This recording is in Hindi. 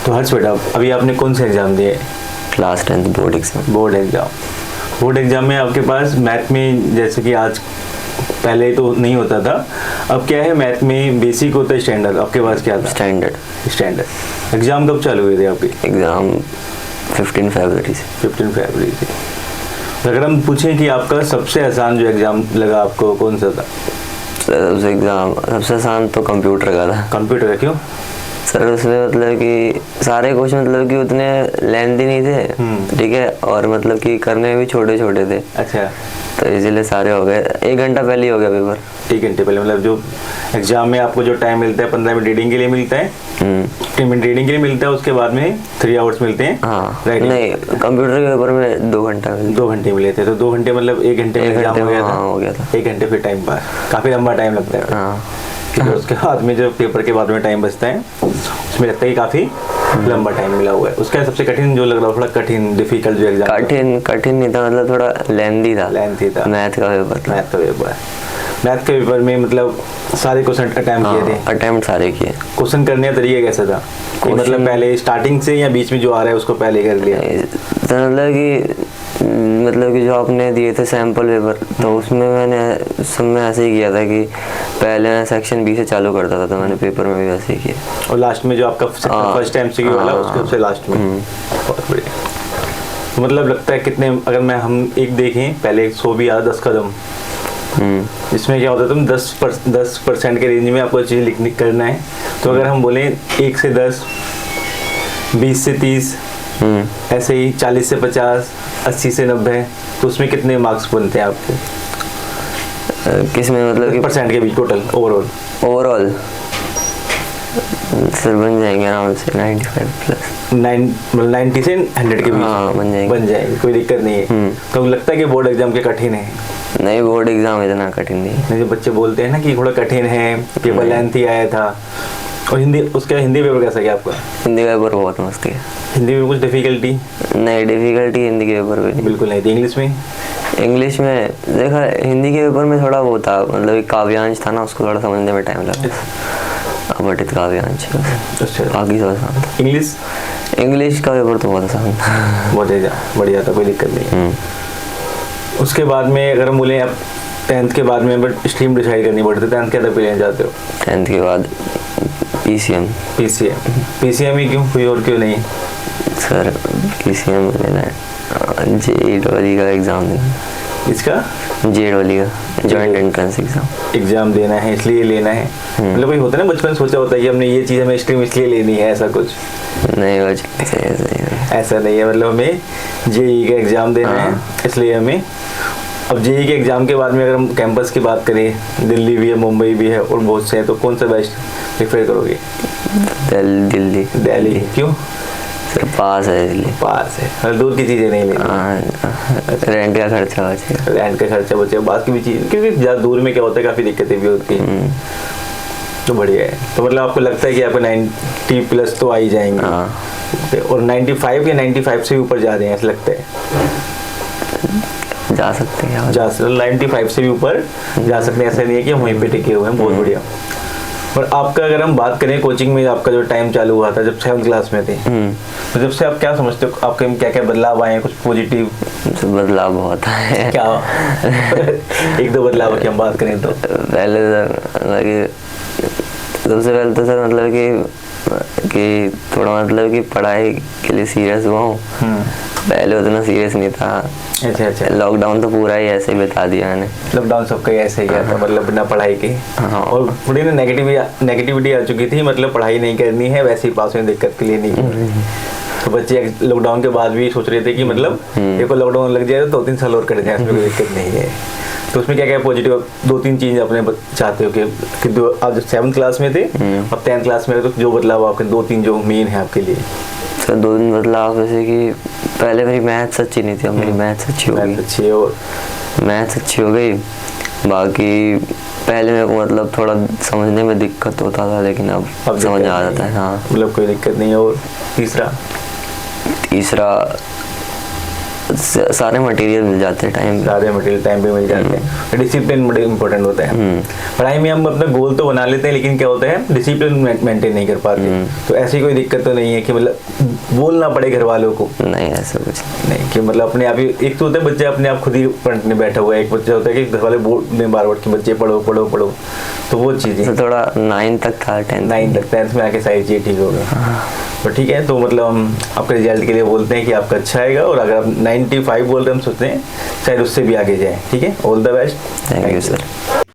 तो हर्ष बेटा, अभी आपने कौन से एग्ज़ाम दिए? Class 10 board exam. Board exam में आपके पास मैथ में, जैसे कि आज पहले तो नहीं होता था, अब क्या है, मैथ में बेसिक होता है, स्टैंडर्ड, आपके पास क्या था? स्टैंडर्ड। एग्ज़ाम कब चालू हुए थे आपके? एग्ज़ाम 15 फरवरी से। 15 फरवरी से। अगर हम पूछें कि आपका सबसे आसान जो एग्ज़ाम लगा आपको, कौन सा था? सबसे आसान तो कंप्यूटर का था। कंप्यूटर का, क्यों? सर उसमें मतलब कि सारे क्वेश्चन मतलब कि उतने लेंथी नहीं थे, ठीक है, और मतलब कि करने भी छोटे छोटे थे। अच्छा। तो इसीलिए सारे हो गए, 1 घंटा पहले ही हो गया पेपर। 1 घंटे पहले, मतलब जो एग्जाम में आपको जो टाइम मिलता है 15 मिनट रीडिंग के लिए मिलता है, 15 मिनट रीडिंग के लिए मिलता है, उसके बाद में 3 आवर्स मिलते हैं। हाँ, नहीं, कंप्यूटर के पेपर में 2 घंटा 2 घंटे मिले थे, तो 2 घंटे मतलब 1 घंटे में एग्जाम हो गया था। हो गया था 1 घंटे फिर टाइम पास, काफ़ी लंबा टाइम लगता है। हाँ। फिर उसके बाद में जो पेपर के बाद में टाइम बचता है, उसमें लगता है कि काफ़ी लंबा टाइम मिला हुआ है। उसका सबसे कठिन जो लग रहा, थोड़ा कठिन डिफिकल्ट जो एग्जाम? कठिन नहीं था, मतलब थोड़ा लेंथी था। मैथ का पेपर में मतलब सारे क्वेश्चन अटेम्प्ट किए थे? अटेम्प्ट सारे किए। क्वेश्चन करने का तरीका कैसा था? मतलब पहले स्टार्टिंग से या बीच में जो आ रहा है उसको पहले कर लिया? मतलब कि जो आपने दिए थे सैम्पल पेपर, तो उसमें मैंने सब में ऐसे ही किया था कि पहले मैं सेक्शन बी से चालू करता था, तो मैंने पेपर में भी वैसे ही किया। और लास्ट में जो आपका फर्स्ट एमसीक्यू वाला, उसको सबसे लास्ट में? बहुत बढ़िया। तो मतलब लगता है कितने, अगर हम एक देखें, पहले 100 भी आया 10 कदम, इसमें क्या होता है, तुम 10% के रेंज में आपको चीज़ लिखने करना है। तो अगर हम बोलें 1 से 10, 20 से 30, ऐसे ही 40 से 50, 80 से 90, तो उसमें कितने मार्क्स बनते हैं आपके? किसमें, मतलब कि परसेंट के बीच टोटल ओवरऑल सर बन जाएंगे आराम से 95 प्लस। 90 से 100 के बीच? हाँ, बन जाएंगे, कोई दिक्कत नहीं है। तो लगता है कि बोर्ड एग्जाम के कठिन है? नहीं, बोर्ड एग्जाम इतना कठिन नहीं। जो बच्चे बोलते हैं ना कि थोड़ा कठिन है, पेपर लेंथी आया था। और हिंदी पेपर कैसा गया आपका? हिंदी का पेपर बहुत मस्त है। हिंदी में कुछ डिफिकल्टी? नहीं, डिफिकल्टी हिंदी के पेपर में बिल्कुल नहीं थी। इंग्लिश में देखा, हिंदी के पेपर में थोड़ा वो था, मतलब काव्यांश था ना, उसको थोड़ा समझने में टाइम लगा, अपठित काव्यांश। बाकी सब आसान था। इंग्लिश का पेपर तो बहुत आसान था। बहुत बढ़िया था, कोई दिक्कत नहीं। उसके बाद में अगर हम बोले आप 10th के बाद में बट स्ट्रीम डिसाइड करनी पड़ती है, 10th के अंदर लेना चाहते हो? 10th के बाद पीसीएम ही क्यों, कोई और क्यों नहीं? सर पीसीएम लेना है, जेईई का एग्ज़ाम देना है। इसका? जेईई का जॉइंट एंट्रेंस एग्ज़ाम देना है, इसलिए लेना है। मतलब कोई होता है ना, बचपन सोचा होता है कि हमने ये चीज़ हमें स्ट्रीम इसलिए लेनी है, ऐसा कुछ नहीं? ऐसा नहीं है, मतलब हमें जेईई का एग्ज़ाम देना है, इसलिए हमें। अब जेईई के एग्ज़ाम के बाद में अगर हम कैंपस की बात करें, दिल्ली भी है, मुंबई भी है और बहुत से हैं, तो कौन सा बेस्ट प्रेफर करोगे? दिल्ली। क्यों? सर पास है दिल्ली। पास है, मतलब दूर की चीज़ें नहीं लेनी। रेंट का खर्चा बचे, बात की भी चीज़, क्योंकि ज़्यादा दूर में क्या होता है, काफ़ी दिक्कतें भी होती हैं। तो बढ़िया है। तो मतलब आपको लगता है कि आपको 90 प्लस तो आ ही जाएंगे? और 95 या 95 से भी ऊपर जा रहे हैं ऐसा लगता है? जा सकते हैं, 95 से भी ऊपर जा सकते हैं, ऐसा नहीं है कि हम वहीं पे टिके हुए हैं। बहुत बढ़िया। और आपका अगर हम बात करें कोचिंग में, आपका जो टाइम चालू हुआ था जब 7th क्लास में थे, तो जब से आप क्या समझते हो, आपके में क्या क्या बदलाव आए हैं? कुछ पॉजिटिव बदलाव बहुत है। क्या? 1-2 बदलाव की हम बात करें तो? सबसे पहले तो सर मतलब कि थोड़ा मतलब कि पढ़ाई के लिए सीरियस हुआ हूँ। पहले उतना सीरियस नहीं था। अच्छा। लॉकडाउन तो पूरा ही ऐसे ही बता दिया मैंने। लॉकडाउन सबका ही ऐसे ही गया था, मतलब बिना पढ़ाई के। और थोड़ी ना नेगेटिविटी आ चुकी थी, मतलब पढ़ाई नहीं करनी है, वैसे ही पास में दिक्कत के लिए नहीं कर रही। तो बच्चे लॉकडाउन के बाद भी सोच रहे थे कि मतलब देखो लॉकडाउन लग जाए तो 2-3 साल और कट जाए, उसमें कोई दिक्कत नहीं है। तो उसमें क्या क्या पॉजिटिव 2-3 चीज़ अपने चाहते हो कि आप 7th क्लास में थे, अब 10th क्लास में, तो जो बदलाव आपके 2-3 जो मेन है आपके लिए? सर 2 बदलाव, जैसे कि पहले मेरी मैथ्स अच्छी नहीं थी, अब मेरी मैथ्स अच्छी हो गई। बाकी पहले मेरे को मतलब थोड़ा समझने में दिक्कत होता था, लेकिन अब समझ आ जाता है। हाँ, मतलब कोई दिक्कत नहीं है। और तीसरा सारे मटेरियल मिल जाते हैं टाइम, सारे मटेरियल टाइम पे मिल जाते हैं। डिसिप्लिन बड़ा इंपॉर्टेंट होता है। पढ़ाई में हम अपना गोल तो बना लेते हैं, लेकिन क्या होता है डिसिप्लिन मेंटेन नहीं कर पाते। तो ऐसी कोई दिक्कत तो नहीं है कि मतलब बोलना पड़े घर वालों को? नहीं, ऐसा कुछ नहीं कि मतलब अपने आप ही, एक तो होता है बच्चे अपने आप खुद ही पढ़ने बैठा हुआ है, एक बच्चा होता है कि घर वाले बोर्ड में बार बार कि बच्चे पढ़ो पढ़ो पढ़ो, तो वो चीज़ें तो थोड़ा 9 तक था, 10th में आके सारी चीज़ें ठीक हो गई। तो ठीक है, तो मतलब हम आपके रिजल्ट के लिए बोलते हैं कि आपका अच्छा आएगा, और अगर आप 95 बोल रहे हैं हम सोचते हैं शायद उससे भी आगे जाए। ठीक है, all the best. Thank you sir.